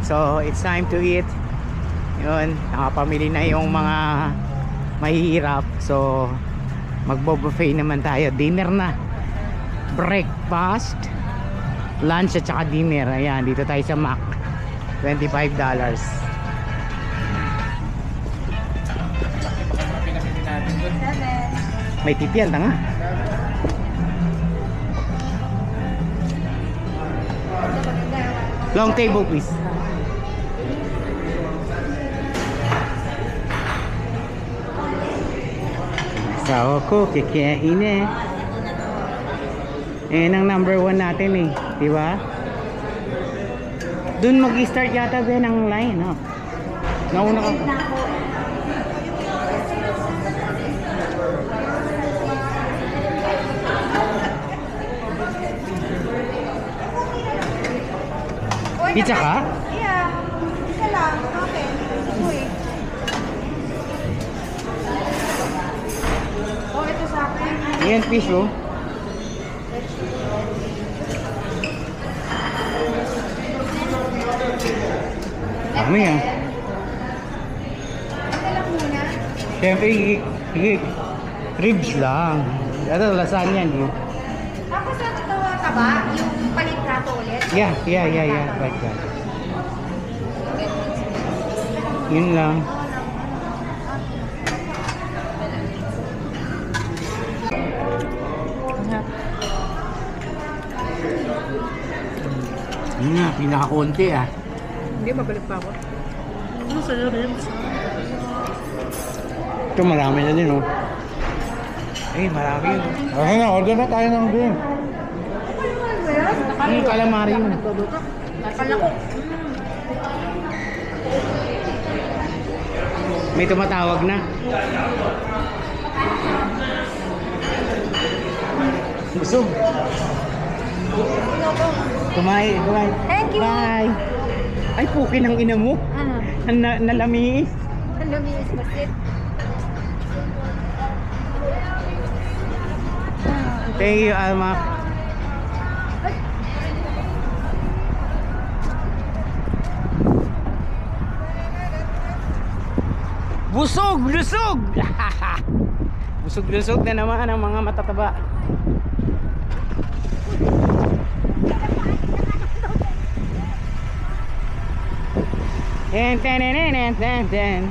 So it's time to eat. Yun, nakapamili na yung mga mahihirap. So magbo-buffet naman tayo. Dinner na, breakfast, lunch at saka dinner. Ayan, dito tayo sa Mac. $25. May tip yan, tanga. Long table please. Asawa ko, kikiyain eh. Ang number 1 natin eh, di ba? Doon mag-start yata din ang line, no? Nauna ka. Pizza ka? Yeah. Isa lang. Okay. Uy. Oh, ito sa akin. Ayan, fish oh. Dami ah. Ito lang muna. Siyempre, ribs lang. Ito, lasagna yun. Tapos ito ka ba? Yung palitrato ulit? Yeah. Like that. Yun lang. Yun nga, pinakakunti ah. Hindi, mabalik pa ako. Ano sa ribs? Ito marami na din oh. Eh, marami yun. Ay na, order na tayo ng drink. Yung calamari yun. Akala ko. May tumatawag na. Busog. Kumain. Thank you. Bye. Ay, puki ng ina mo. Nalamiis. Ang luminis basit. Thank you, Alma. Busog! Busog na naman ang mga matataba. Ten.